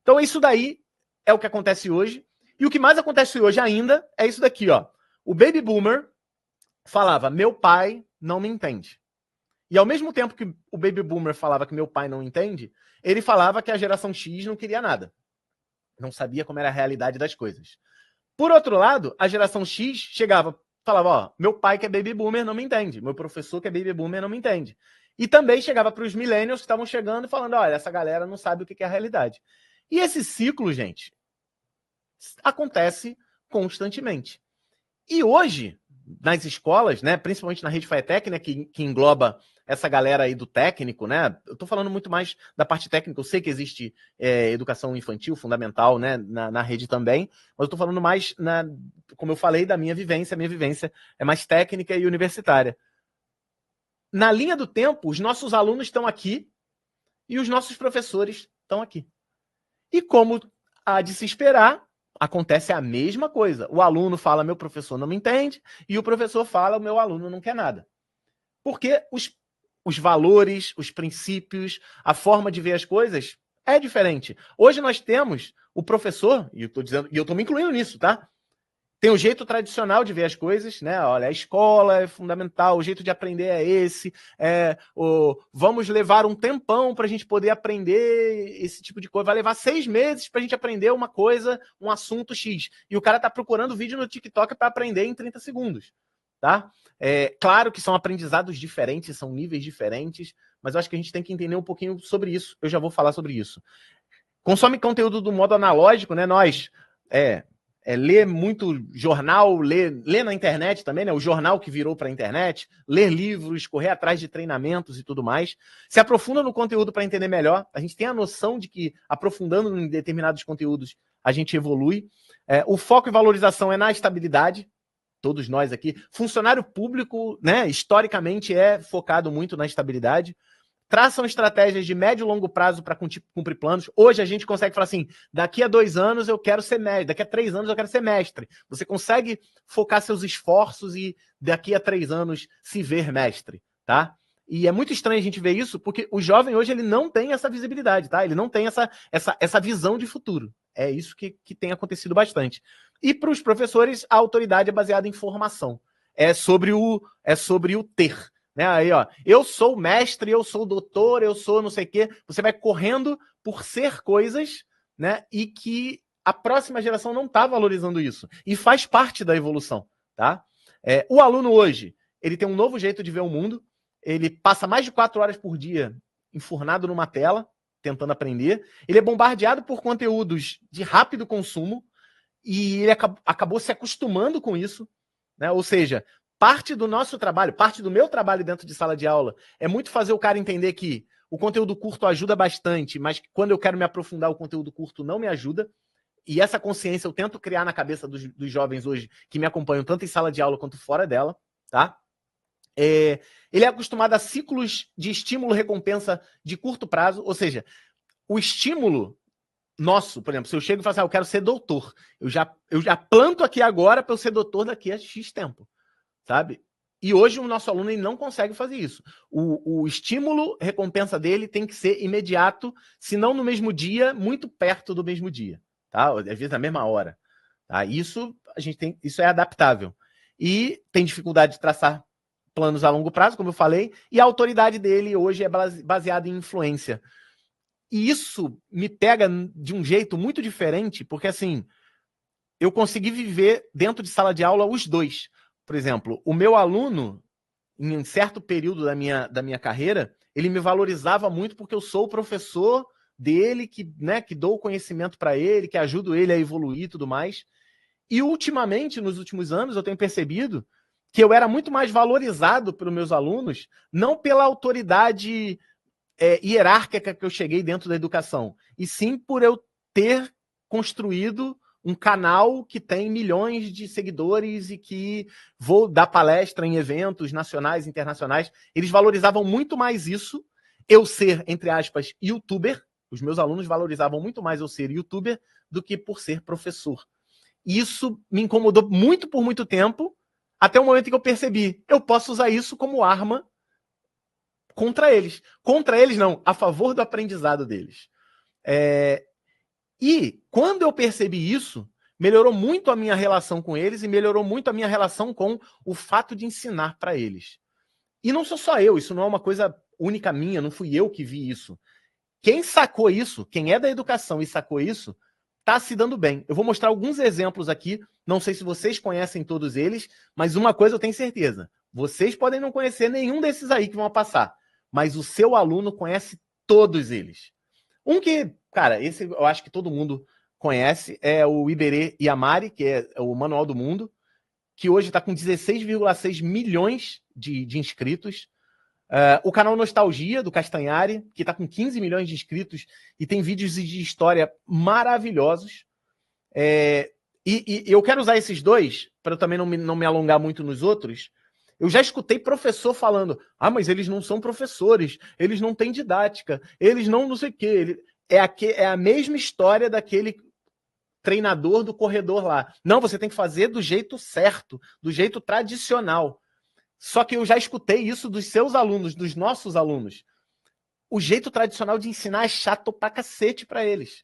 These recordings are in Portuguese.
Então isso daí é o que acontece hoje. E o que mais acontece hoje ainda é isso daqui, ó. O Baby Boomer falava, meu pai não me entende. E ao mesmo tempo que o Baby Boomer falava que meu pai não entende, ele falava que a geração X não queria nada. Não sabia como era a realidade das coisas. Por outro lado, a geração X chegava, falava, ó, meu pai que é Baby Boomer não me entende, meu professor que é Baby Boomer não me entende. E também chegava para os millennials que estavam chegando e falando, olha, essa galera não sabe o que é a realidade. E esse ciclo, gente, acontece constantemente. E hoje, nas escolas, né, principalmente na rede FATEC, né, que engloba essa galera aí do técnico, né? Eu tô falando muito mais da parte técnica, eu sei que existe educação infantil, fundamental, né, na rede também, mas eu tô falando mais, como eu falei, da minha vivência. A minha vivência é mais técnica e universitária. Na linha do tempo, os nossos alunos estão aqui e os nossos professores estão aqui. E como há de se esperar, acontece a mesma coisa. O aluno fala, meu professor não me entende, e o professor fala, o meu aluno não quer nada. Porque os valores, os princípios, a forma de ver as coisas é diferente. Hoje nós temos o professor, e eu estou me incluindo nisso, tá? Tem o jeito tradicional de ver as coisas, né? Olha, a escola é fundamental, o jeito de aprender é esse. Vamos levar um tempão para a gente poder aprender esse tipo de coisa. Vai levar 6 meses para a gente aprender uma coisa, um assunto X. E o cara está procurando vídeo no TikTok para aprender em 30 segundos. Tá? Claro que são aprendizados diferentes, são níveis diferentes, mas eu acho que a gente tem que entender um pouquinho sobre isso. Eu já vou falar sobre isso. Consome conteúdo do modo analógico, né? Nós ler muito jornal, ler na internet também, né? O jornal que virou para a internet, ler livros, correr atrás de treinamentos e tudo mais. Se aprofunda no conteúdo para entender melhor. A gente tem a noção de que, aprofundando em determinados conteúdos, a gente evolui. O foco e valorização é na estabilidade. Todos nós aqui. Funcionário público, né? Historicamente, é focado muito na estabilidade. Traçam estratégias de médio e longo prazo para cumprir planos. Hoje a gente consegue falar assim, daqui a 2 anos eu quero ser mestre, daqui a 3 anos eu quero ser mestre. Você consegue focar seus esforços e daqui a 3 anos se ver mestre, tá? E é muito estranho a gente ver isso, porque o jovem hoje ele não tem essa visibilidade, tá? Ele não tem essa visão de futuro. É isso que tem acontecido bastante. E para os professores, a autoridade é baseada em formação. É sobre o ter. Né? Aí, ó, eu sou mestre, eu sou doutor, eu sou não sei o quê. Você vai correndo por ser coisas, né? E que a próxima geração não está valorizando isso. E faz parte da evolução, tá? O aluno hoje, ele tem um novo jeito de ver o mundo. Ele passa mais de 4 horas por dia enfurnado numa tela, tentando aprender. Ele é bombardeado por conteúdos de rápido consumo e ele acabou se acostumando com isso, né? Ou seja, parte do nosso trabalho, parte do meu trabalho dentro de sala de aula é muito fazer o cara entender que o conteúdo curto ajuda bastante, mas quando eu quero me aprofundar, o conteúdo curto não me ajuda. E essa consciência eu tento criar na cabeça dos jovens hoje que me acompanham tanto em sala de aula quanto fora dela, tá? Ele é acostumado a ciclos de estímulo-recompensa de curto prazo, ou seja, o estímulo nosso, por exemplo, se eu chego e falo assim, eu quero ser doutor, eu já planto aqui agora para eu ser doutor daqui a X tempo, sabe? E hoje o nosso aluno ele não consegue fazer isso. O estímulo, recompensa dele tem que ser imediato, se não no mesmo dia, muito perto do mesmo dia, tá? Às vezes na mesma hora. Tá? Isso é adaptável. E tem dificuldade de traçar planos a longo prazo, como eu falei, e a autoridade dele hoje é baseada em influência. E isso me pega de um jeito muito diferente, porque assim, eu consegui viver dentro de sala de aula os dois. Por exemplo, o meu aluno, em um certo período da minha carreira, ele me valorizava muito porque eu sou o professor dele, que dou o conhecimento para ele, que ajudo ele a evoluir e tudo mais. E ultimamente, nos últimos anos, eu tenho percebido que eu era muito mais valorizado pelos meus alunos, não pela autoridade hierárquica que eu cheguei dentro da educação, e sim por eu ter construído um canal que tem milhões de seguidores e que vou dar palestra em eventos nacionais e internacionais. Eles valorizavam muito mais isso, eu ser, entre aspas, youtuber. Os meus alunos valorizavam muito mais eu ser youtuber do que por ser professor. Isso me incomodou muito por muito tempo, até o momento em que eu percebi, eu posso usar isso como arma contra eles. Contra eles, não, a favor do aprendizado deles. E quando eu percebi isso, melhorou muito a minha relação com eles e melhorou muito a minha relação com o fato de ensinar para eles. E não sou só eu, isso não é uma coisa única minha, não fui eu que vi isso. Quem sacou isso, quem é da educação e sacou isso, está se dando bem. Eu vou mostrar alguns exemplos aqui, não sei se vocês conhecem todos eles, mas uma coisa eu tenho certeza, vocês podem não conhecer nenhum desses aí que vão passar, mas o seu aluno conhece todos eles. Um que, cara, esse eu acho que todo mundo conhece, é o Iberê Yamari, que é o Manual do Mundo, que hoje está com 16,6 milhões de inscritos. O canal Nostalgia, do Castanhari, que está com 15 milhões de inscritos e tem vídeos de história maravilhosos. E eu quero usar esses dois, para eu também não me alongar muito nos outros. Eu já escutei professor falando, mas eles não são professores, eles não têm didática, eles não sei o quê. É a mesma história daquele treinador do corredor lá. Não, você tem que fazer do jeito certo, do jeito tradicional. Só que eu já escutei isso dos seus alunos, dos nossos alunos. O jeito tradicional de ensinar é chato pra cacete pra eles.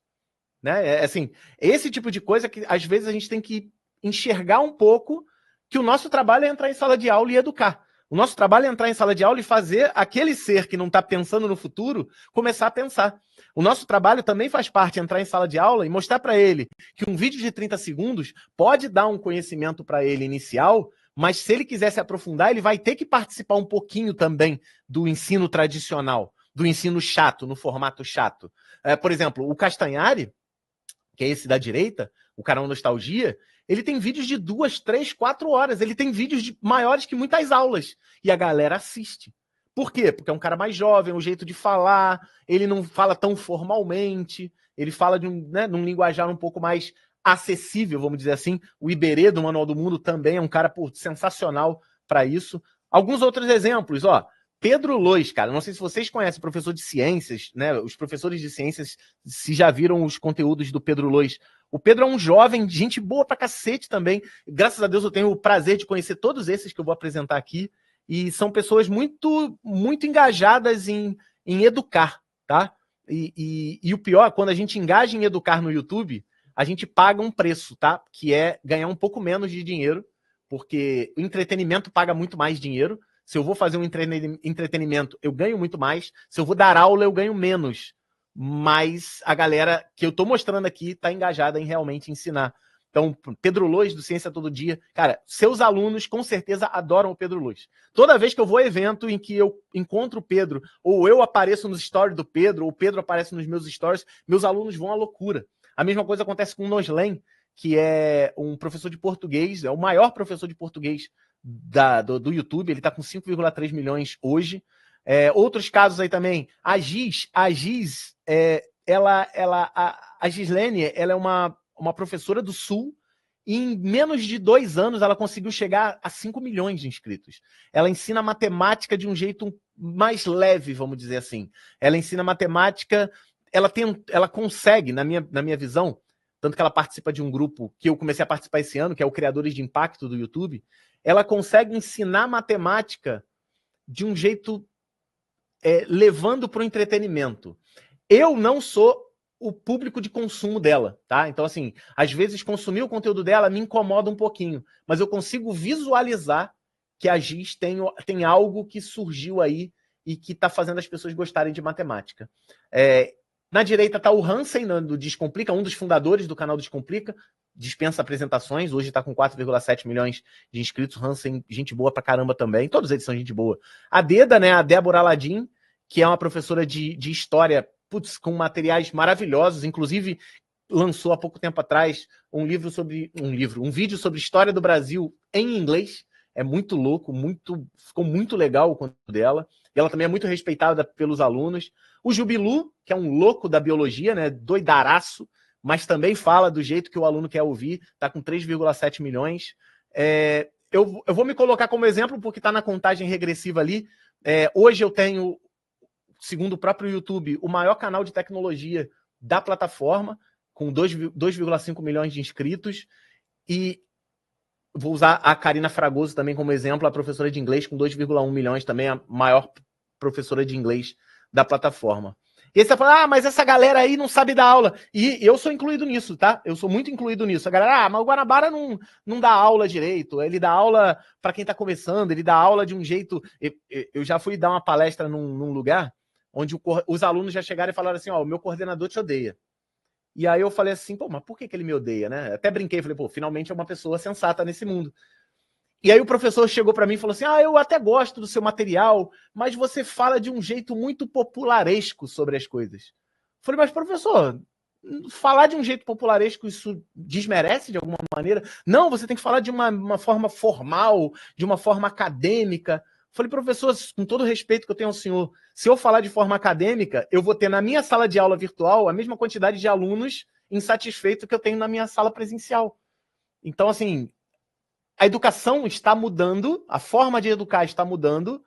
Né? Assim, esse tipo de coisa que às vezes a gente tem que enxergar um pouco que o nosso trabalho é entrar em sala de aula e educar. O nosso trabalho é entrar em sala de aula e fazer aquele ser que não está pensando no futuro começar a pensar. O nosso trabalho também faz parte de entrar em sala de aula e mostrar para ele que um vídeo de 30 segundos pode dar um conhecimento para ele inicial, mas se ele quiser se aprofundar, ele vai ter que participar um pouquinho também do ensino tradicional, do ensino chato, no formato chato. Por exemplo, o Castanhari, que é esse da direita, o canal Nostalgia, ele tem vídeos de 2, 3, 4 horas. Ele tem vídeos maiores que muitas aulas. E a galera assiste. Por quê? Porque é um cara mais jovem, um jeito de falar, ele não fala tão formalmente, ele fala num linguajar um pouco mais acessível, vamos dizer assim. O Iberê, do Manual do Mundo, também é um cara sensacional para isso. Alguns outros exemplos, Pedro Lois, cara, não sei se vocês conhecem, professor de ciências, né? Os professores de ciências, se já viram os conteúdos do Pedro Lois. O Pedro é um jovem, gente boa pra cacete também. Graças a Deus eu tenho o prazer de conhecer todos esses que eu vou apresentar aqui. E são pessoas muito, muito engajadas em educar, tá? E o pior, quando a gente engaja em educar no YouTube, a gente paga um preço, tá? Que é ganhar um pouco menos de dinheiro, porque o entretenimento paga muito mais dinheiro. Se eu vou fazer um entretenimento, eu ganho muito mais. Se eu vou dar aula, eu ganho menos. Mas a galera que eu tô mostrando aqui tá engajada em realmente ensinar. Então, Pedro Lois, do Ciência Todo Dia. Cara, seus alunos com certeza adoram o Pedro Lois. Toda vez que eu vou a evento em que eu encontro o Pedro, ou eu apareço nos stories do Pedro, ou o Pedro aparece nos meus stories, meus alunos vão à loucura. A mesma coisa acontece com o Noslen, que é um professor de português, é o maior professor de português do YouTube, ele está com 5,3 milhões hoje. Outros casos aí também, a Gislene, ela é uma professora do Sul, e em menos de 2 anos ela conseguiu chegar a 5 milhões de inscritos. Ela ensina matemática de um jeito mais leve, vamos dizer assim. Ela ensina matemática, ela consegue, na minha visão, tanto que ela participa de um grupo que eu comecei a participar esse ano, que é o Criadores de Impacto do YouTube. Ela consegue ensinar matemática de um jeito levando para o entretenimento. Eu não sou o público de consumo dela, tá? Então, assim, às vezes consumir o conteúdo dela me incomoda um pouquinho, mas eu consigo visualizar que a Giz tem algo que surgiu aí e que está fazendo as pessoas gostarem de matemática. Na direita está o Hansen, do Descomplica, um dos fundadores do canal Descomplica, dispensa apresentações, hoje está com 4,7 milhões de inscritos. Hansen, gente boa pra caramba também, todos eles são gente boa. A Deda, né, a Débora Aladim, que é uma professora de história, com materiais maravilhosos, inclusive lançou há pouco tempo atrás um vídeo sobre história do Brasil em inglês. É muito louco, ficou muito legal o conteúdo dela. E ela também é muito respeitada pelos alunos. O Jubilu, que é um louco da biologia, né, doidaraço, mas também fala do jeito que o aluno quer ouvir, está com 3,7 milhões. Eu vou me colocar como exemplo porque está na contagem regressiva ali. Hoje eu tenho, segundo o próprio YouTube, o maior canal de tecnologia da plataforma, com 2,5 milhões de inscritos. E vou usar a Karina Fragoso também como exemplo, a professora de inglês, com 2,1 milhões, também a maior professora de inglês da plataforma. E aí você fala, ah, mas essa galera aí não sabe dar aula. E eu sou incluído nisso, tá? Eu sou muito incluído nisso. A galera, ah, mas o Guanabara não dá aula direito. Ele dá aula para quem tá começando, ele dá aula de um jeito... Eu já fui dar uma palestra num lugar onde os alunos já chegaram e falaram assim, ó, o meu coordenador te odeia. E aí eu falei assim, pô, mas por que ele me odeia, né? Até brinquei, falei, pô, finalmente é uma pessoa sensata nesse mundo. E aí o professor chegou para mim e falou assim, ah, eu até gosto do seu material, mas você fala de um jeito muito popularesco sobre as coisas. Eu falei, mas professor, falar de um jeito popularesco, isso desmerece de alguma maneira? Não, você tem que falar de uma forma formal, de uma forma acadêmica. Eu falei, professor, com todo o respeito que eu tenho ao senhor, se eu falar de forma acadêmica, eu vou ter na minha sala de aula virtual a mesma quantidade de alunos insatisfeitos que eu tenho na minha sala presencial. Então, assim, a educação está mudando, a forma de educar está mudando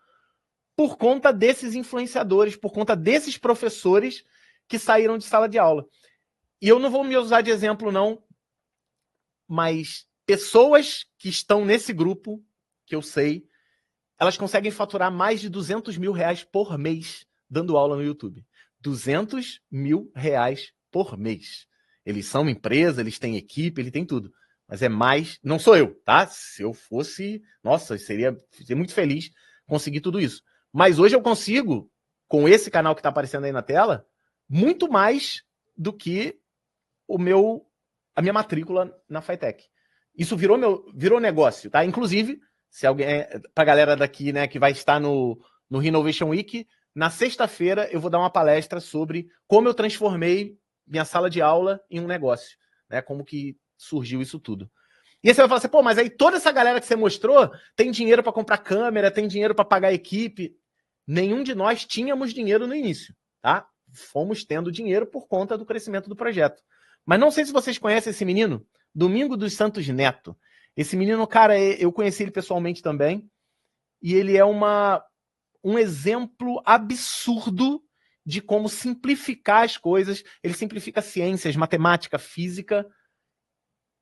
por conta desses influenciadores, por conta desses professores que saíram de sala de aula. E eu não vou me usar de exemplo, não, mas pessoas que estão nesse grupo, que eu sei, elas conseguem faturar mais de 200 mil reais por mês dando aula no YouTube. 200 mil reais por mês. Eles são uma empresa, eles têm equipe, eles têm tudo. Mas é mais... Não sou eu, tá? Se eu fosse... Nossa, seria muito feliz conseguir tudo isso. Mas hoje eu consigo, com esse canal que está aparecendo aí na tela, muito mais do que a minha matrícula na Fitec. Isso virou negócio, tá? Inclusive, se alguém... Pra galera daqui, né, que vai estar no Renovation Week, na sexta-feira eu vou dar uma palestra sobre como eu transformei minha sala de aula em um negócio, né? Como que surgiu isso tudo. E aí você vai falar assim, pô, mas aí toda essa galera que você mostrou tem dinheiro para comprar câmera, tem dinheiro para pagar equipe. Nenhum de nós tínhamos dinheiro no início, tá? Fomos tendo dinheiro por conta do crescimento do projeto. Mas não sei se vocês conhecem esse menino, Domingo dos Santos Neto. Esse menino, cara, eu conheci ele pessoalmente também, e ele é um exemplo absurdo de como simplificar as coisas. Ele simplifica ciências, matemática, física.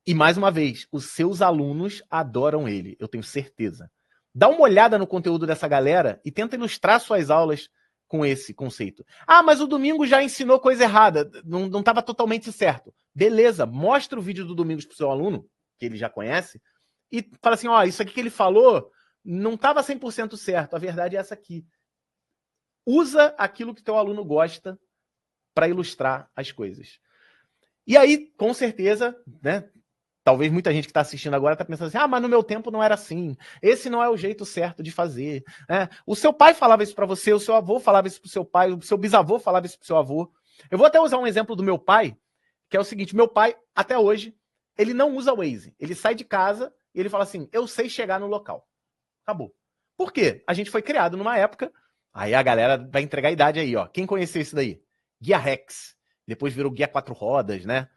E, mais uma vez, os seus alunos adoram ele, eu tenho certeza. Dá uma olhada no conteúdo dessa galera e tenta ilustrar suas aulas com esse conceito. Ah, mas o Domingos já ensinou coisa errada, não estava totalmente certo. Beleza, mostra o vídeo do Domingos para o seu aluno, que ele já conhece, e fala assim, ó, isso aqui que ele falou não estava 100% certo, a verdade é essa aqui. Usa aquilo que teu aluno gosta para ilustrar as coisas. E aí, com certeza, né? Talvez muita gente que está assistindo agora está pensando assim, ah, mas no meu tempo não era assim. Esse não é o jeito certo de fazer. O seu pai falava isso para você, o seu avô falava isso para o seu pai, o seu bisavô falava isso para o seu avô. Eu vou até usar um exemplo do meu pai, que é o seguinte, meu pai, até hoje, ele não usa o Waze. Ele sai de casa e ele fala assim, eu sei chegar no local. Acabou. Por quê? A gente foi criado numa época, aí a galera vai entregar a idade aí, ó. Quem conheceu isso daí? Guia Rex. Depois virou Guia 4 Rodas, né?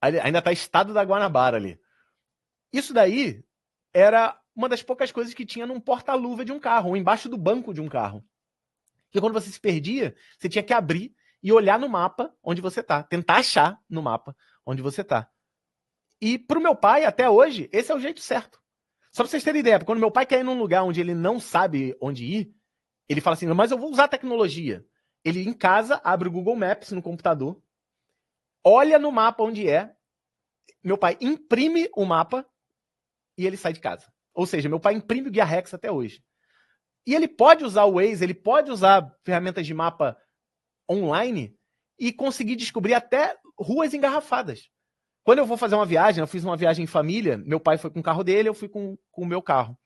Ainda tá estado da Guanabara ali. Isso daí era uma das poucas coisas que tinha num porta-luva de um carro, ou embaixo do banco de um carro. Porque quando você se perdia, você tinha que abrir e olhar no mapa onde você tá. Tentar achar no mapa onde você tá. E pro meu pai, até hoje, esse é o jeito certo. Só pra vocês terem ideia, quando meu pai quer ir num lugar onde ele não sabe onde ir, ele fala assim, mas eu vou usar a tecnologia. Ele, em casa, abre o Google Maps no computador, olha no mapa onde é, meu pai imprime o mapa e ele sai de casa. Ou seja, meu pai imprime o Guia Rex até hoje. E ele pode usar o Waze, ele pode usar ferramentas de mapa online e conseguir descobrir até ruas engarrafadas. Quando eu vou fazer uma viagem, eu fiz uma viagem em família, meu pai foi com o carro dele, eu fui com o meu carro.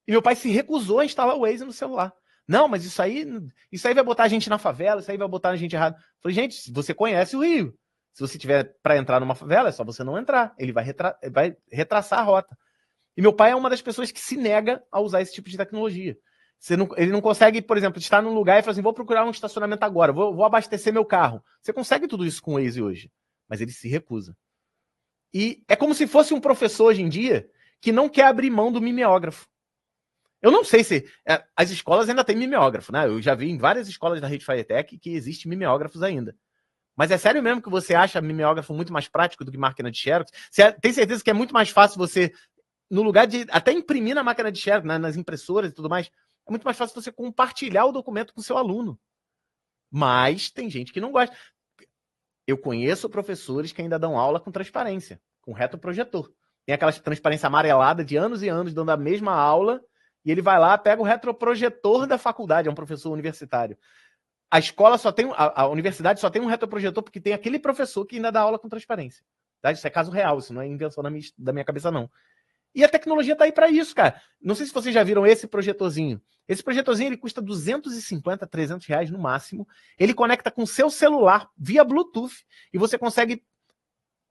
E meu pai se recusou a instalar o Waze no celular. Não, mas isso aí vai botar a gente na favela, isso aí vai botar a gente errado. Eu falei, gente, você conhece o Rio. Se você tiver para entrar numa favela, é só você não entrar. Ele vai retraçar a rota. E meu pai é uma das pessoas que se nega a usar esse tipo de tecnologia. Ele não consegue, por exemplo, estar num lugar e falar assim, vou procurar um estacionamento agora, vou abastecer meu carro. Você consegue tudo isso com o Waze hoje, mas ele se recusa. E é como se fosse um professor hoje em dia que não quer abrir mão do mimeógrafo. Eu não sei se... as escolas ainda têm mimeógrafo, né? Eu já vi em várias escolas da Rede Fitec que existem mimeógrafos ainda. Mas é sério mesmo que você acha mimeógrafo muito mais prático do que máquina de xerox? Você tem certeza que é muito mais fácil você, no lugar de até imprimir na máquina de xerox, nas impressoras e tudo mais, é muito mais fácil você compartilhar o documento com o seu aluno. Mas tem gente que não gosta. Eu conheço professores que ainda dão aula com transparência, com retroprojetor. Tem aquela transparência amarelada de anos e anos dando a mesma aula, e ele vai lá, pega o retroprojetor da faculdade, é um professor universitário. A escola só tem, a universidade só tem um retroprojetor porque tem aquele professor que ainda dá aula com transparência. Tá? Isso é caso real, isso não é invenção da minha cabeça, não. E a tecnologia tá aí para isso, cara. Não sei se vocês já viram esse projetorzinho. Esse projetorzinho ele custa 250, 300 reais no máximo. Ele conecta com o seu celular via Bluetooth e você consegue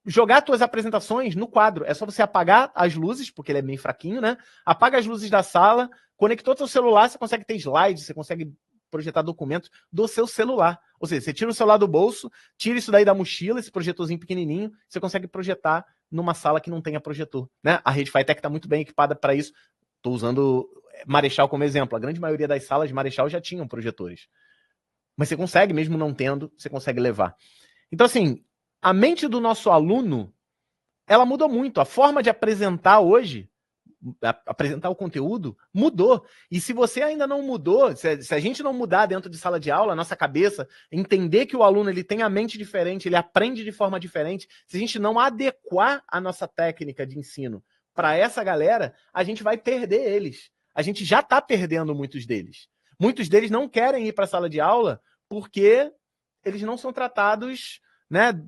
jogar suas apresentações no quadro. É só você apagar as luzes, porque ele é meio fraquinho, né? Apaga as luzes da sala, conectou seu celular, você consegue ter slides, você consegue projetar documentos do seu celular. Ou seja, você tira o celular do bolso, tira isso daí da mochila, esse projetorzinho pequenininho, você consegue projetar numa sala que não tenha projetor, né? A rede Phytech está muito bem equipada para isso. Estou usando Marechal como exemplo. A grande maioria das salas de Marechal já tinham projetores. Mas você consegue, mesmo não tendo, você consegue levar. Então, assim, a mente do nosso aluno, ela mudou muito. A forma de apresentar hoje, apresentar o conteúdo, mudou. E se você ainda não mudou, se a gente não mudar dentro de sala de aula, a nossa cabeça, entender que o aluno ele tem a mente diferente, ele aprende de forma diferente, se a gente não adequar a nossa técnica de ensino para essa galera, a gente vai perder eles. A gente já está perdendo muitos deles. Muitos deles não querem ir para a sala de aula porque eles não são tratados, né?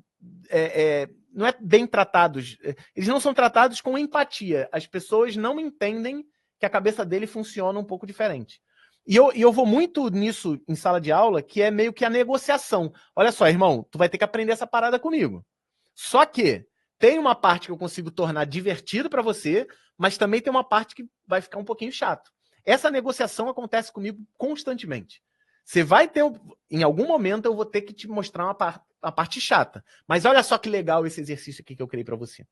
Não é bem tratados. Eles não são tratados com empatia. As pessoas não entendem que a cabeça dele funciona um pouco diferente. E eu vou muito nisso em sala de aula, que é meio que a negociação. Olha só, irmão, tu vai ter que aprender essa parada comigo. Só que tem uma parte que eu consigo tornar divertido para você, mas também tem uma parte que vai ficar um pouquinho chato. Essa negociação acontece comigo constantemente. Você vai ter, em algum momento, eu vou ter que te mostrar uma parte chata. Mas olha só que legal esse exercício aqui que eu criei para você.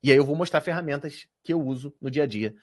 E aí eu vou mostrar ferramentas que eu uso no dia a dia